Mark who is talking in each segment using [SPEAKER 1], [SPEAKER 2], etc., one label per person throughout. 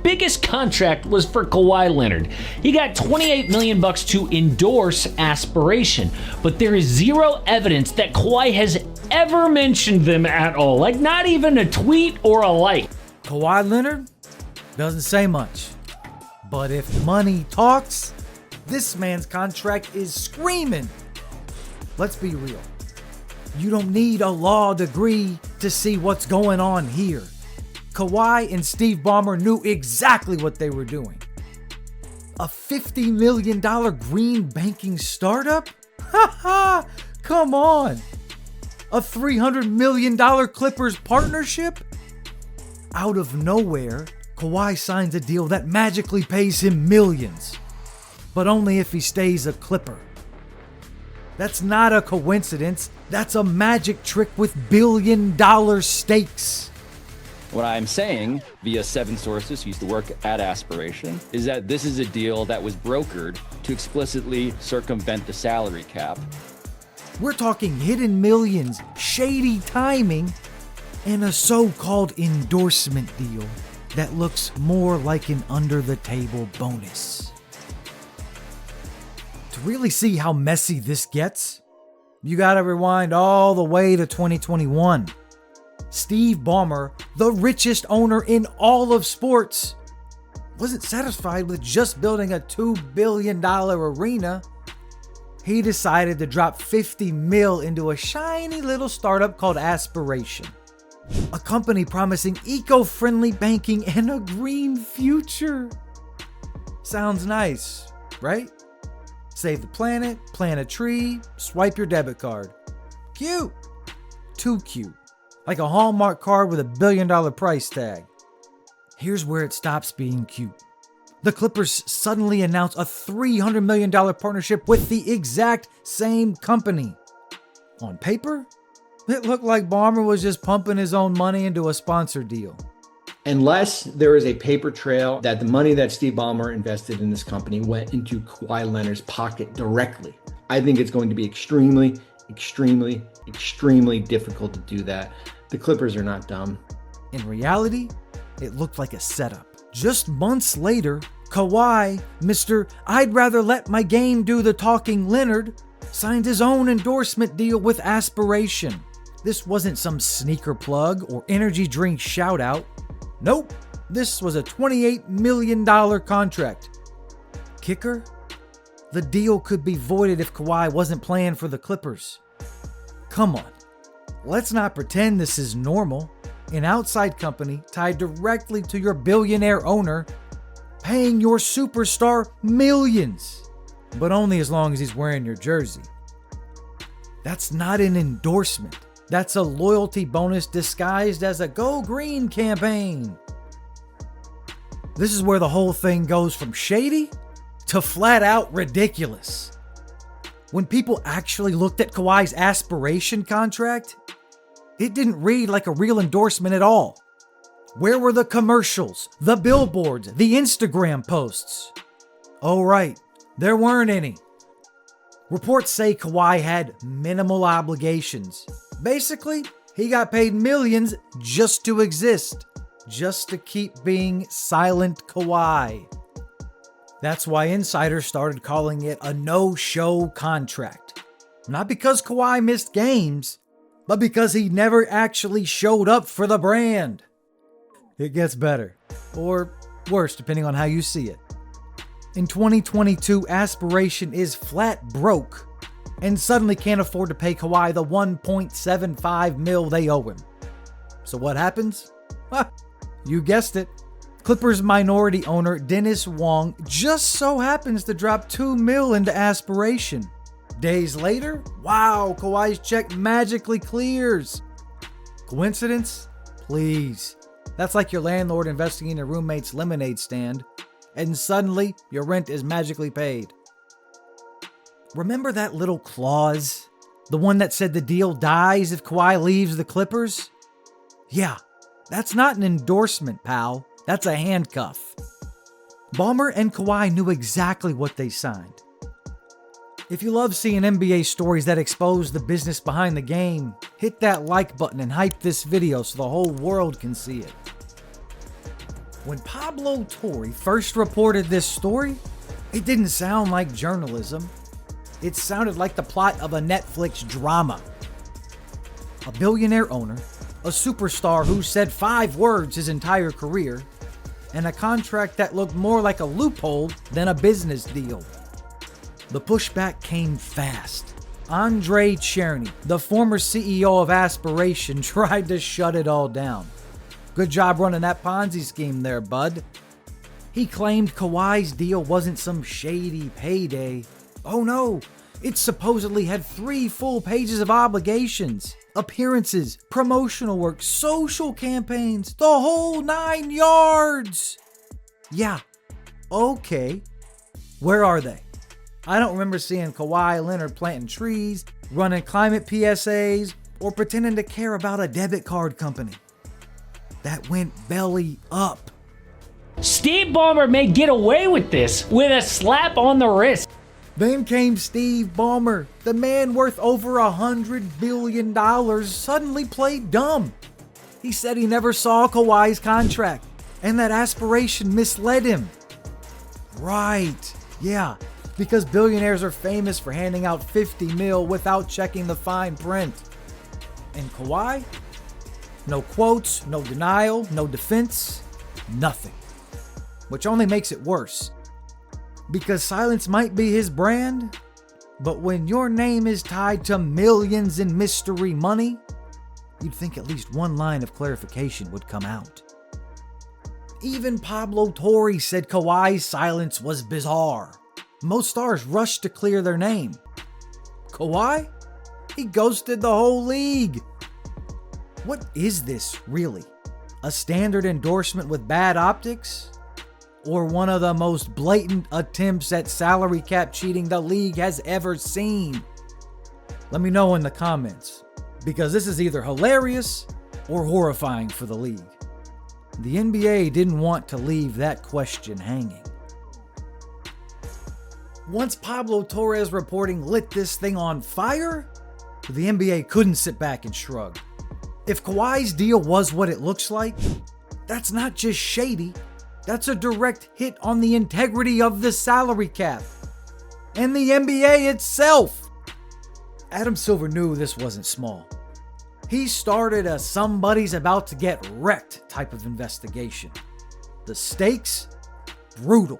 [SPEAKER 1] biggest contract was for Kawhi Leonard. He got $28 million to endorse Aspiration, but there is zero evidence that Kawhi has ever mentioned them at all. Like, not even a tweet or a like.
[SPEAKER 2] Kawhi Leonard doesn't say much, but if money talks, this man's contract is screaming. Let's be real. You don't need a law degree to see what's going on here. Kawhi and Steve Ballmer knew exactly what they were doing. A $50 million green banking startup? Ha ha! Come on! A $300 million Clippers partnership? Out of nowhere, Kawhi signs a deal that magically pays him millions. But only if he stays a Clipper. That's not a coincidence. That's a magic trick with billion-dollar stakes.
[SPEAKER 3] What I'm saying, via 7 sources who used to work at Aspiration, is that this is a deal that was brokered to explicitly circumvent the salary cap.
[SPEAKER 2] We're talking hidden millions, shady timing, and a so-called endorsement deal that looks more like an under-the-table bonus. To really see how messy this gets, you gotta rewind all the way to 2021. Steve Ballmer, the richest owner in all of sports, wasn't satisfied with just building a $2 billion arena. He decided to drop $50 million into a shiny little startup called Aspiration. A company promising eco-friendly banking and a green future. Sounds nice, right? Save the planet, plant a tree, swipe your debit card. Cute. Too cute. Like a Hallmark card with a $1 billion price tag. Here's where it stops being cute. The Clippers suddenly announce a $300 million partnership with the exact same company. On paper, it looked like Ballmer was just pumping his own money into a sponsor deal.
[SPEAKER 4] Unless there is a paper trail that the money that Steve Ballmer invested in this company went into Kawhi Leonard's pocket directly, I think it's going to be extremely difficult to do that. The Clippers are not dumb.
[SPEAKER 2] In reality, it looked like a setup. Just months later, Kawhi, Mr. I'd rather let my game do the talking Leonard, signed his own endorsement deal with Aspiration. This wasn't some sneaker plug or energy drink shout out. Nope, this was a $28 million contract. Kicker? The deal could be voided if Kawhi wasn't playing for the Clippers. Come on, let's not pretend this is normal. An outside company tied directly to your billionaire owner, paying your superstar millions, but only as long as he's wearing your jersey. That's not an endorsement. That's a loyalty bonus disguised as a Go Green campaign. This is where the whole thing goes from shady to flat out ridiculous. When people actually looked at Kawhi's Aspiration contract, it didn't read like a real endorsement at all. Where were the commercials, the billboards, the Instagram posts? Oh right, there weren't any. Reports say Kawhi had minimal obligations. Basically, he got paid millions just to exist, just to keep being silent Kawhi. That's why insiders started calling it a no-show contract. Not because Kawhi missed games, but because he never actually showed up for the brand. It gets better, or worse depending on how you see it. In 2022, Aspiration is flat broke and suddenly can't afford to pay Kawhi the $1.75 million they owe him. So what happens? You guessed it. Clippers minority owner Dennis Wong just so happens to drop $2 million into Aspiration. Days later, wow, Kawhi's check magically clears. Coincidence? Please. That's like your landlord investing in your roommate's lemonade stand, and suddenly your rent is magically paid. Remember that little clause? The one that said the deal dies if Kawhi leaves the Clippers? Yeah, that's not an endorsement, pal. That's a handcuff. Ballmer and Kawhi knew exactly what they signed. If you love seeing NBA stories that expose the business behind the game, hit that like button and hype this video so the whole world can see it. When Pablo Torre first reported this story, it didn't sound like journalism. It sounded like the plot of a Netflix drama. A billionaire owner, a superstar who said 5 words his entire career, and a contract that looked more like a loophole than a business deal. The pushback came fast. Andre Cherny, the former CEO of Aspiration, tried to shut it all down. Good job running that Ponzi scheme there, bud. He claimed Kawhi's deal wasn't some shady payday. Oh no, it supposedly had 3 full pages of obligations, appearances, promotional work, social campaigns, the whole 9 yards. Yeah, okay. Where are they? I don't remember seeing Kawhi Leonard planting trees, running climate PSAs, or pretending to care about a debit card company. That went belly up.
[SPEAKER 1] Steve Ballmer may get away with this with a slap on the wrist.
[SPEAKER 2] Then came Steve Ballmer. The man worth over $100 billion suddenly played dumb. He said he never saw Kawhi's contract and that Aspiration misled him. Right, yeah, because billionaires are famous for handing out 50 mil without checking the fine print. And Kawhi? No quotes, no denial, no defense, nothing. Which only makes it worse. Because silence might be his brand, but when your name is tied to millions in mystery money, you'd think at least one line of clarification would come out. Even Pablo Torre said Kawhi's silence was bizarre. Most stars rushed to clear their name. Kawhi? He ghosted the whole league. What is this, really? A standard endorsement with bad optics? Or one of the most blatant attempts at salary cap cheating the league has ever seen? Let me know in the comments, because this is either hilarious or horrifying for the league. The NBA didn't want to leave that question hanging. Once Pablo Torre's reporting lit this thing on fire, the NBA couldn't sit back and shrug. If Kawhi's deal was what it looks like, that's not just shady. That's a direct hit on the integrity of the salary cap and the NBA itself. Adam Silver knew this wasn't small. He started a somebody's about to get wrecked type of investigation. The stakes? Brutal.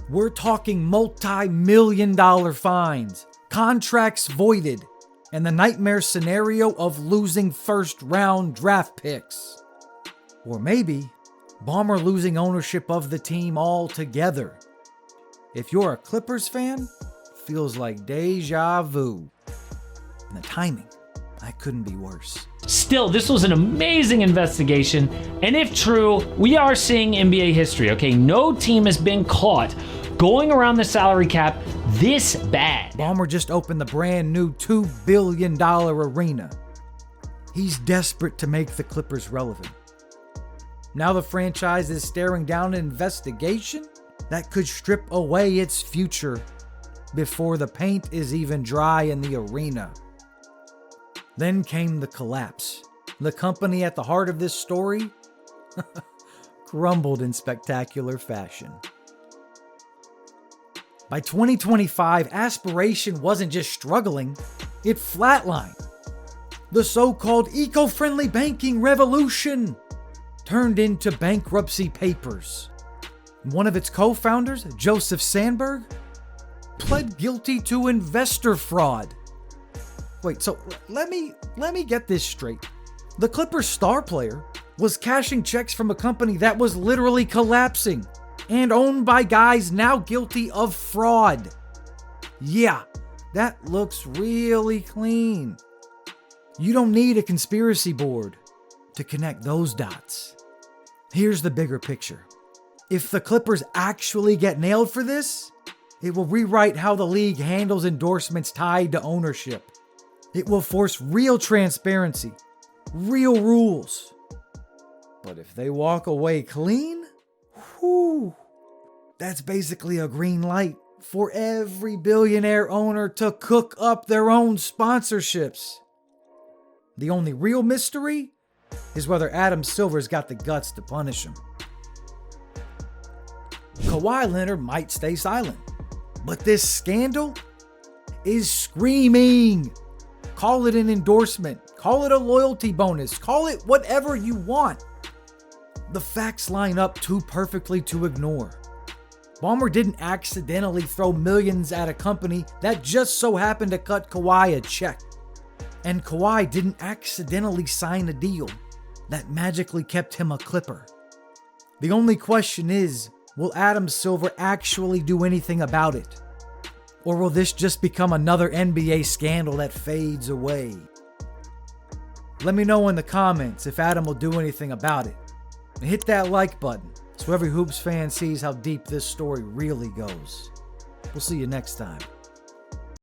[SPEAKER 2] We're talking multi-million-dollar fines, contracts voided, and the nightmare scenario of losing first-round draft picks. Or maybe Ballmer losing ownership of the team altogether. If you're a Clippers fan, feels like deja vu. And the timing, that couldn't be worse.
[SPEAKER 1] Still, this was an amazing investigation, and if true, we are seeing NBA history, okay? No team has been caught going around the salary cap this bad.
[SPEAKER 2] Ballmer just opened the brand new $2 billion arena. He's desperate to make the Clippers relevant. Now the franchise is staring down an investigation that could strip away its future before the paint is even dry in the arena. Then came the collapse. The company at the heart of this story crumbled in spectacular fashion. By 2025, Aspiration wasn't just struggling, it flatlined. The so-called eco-friendly banking revolution turned into bankruptcy papers. One of its co-founders, Joseph Sandberg, pled guilty to investor fraud. Wait, so let me get this straight. The Clippers star player was cashing checks from a company that was literally collapsing and owned by guys now guilty of fraud. Yeah, that looks really clean. You don't need a conspiracy board to connect those dots. Here's the bigger picture. If the Clippers actually get nailed for this, it will rewrite how the league handles endorsements tied to ownership. It will force real transparency, real rules. But if they walk away clean, whew, that's basically a green light for every billionaire owner to cook up their own sponsorships. The only real mystery is whether Adam Silver's got the guts to punish him. Kawhi Leonard might stay silent. But this scandal is screaming. Call it an endorsement. Call it a loyalty bonus. Call it whatever you want. The facts line up too perfectly to ignore. Ballmer didn't accidentally throw millions at a company that just so happened to cut Kawhi a check. And Kawhi didn't accidentally sign a deal that magically kept him a Clipper. The only question is, will Adam Silver actually do anything about it? Or will this just become another NBA scandal that fades away? Let me know in the comments if Adam will do anything about it. And hit that like button so every Hoops fan sees how deep this story really goes. We'll see you next time.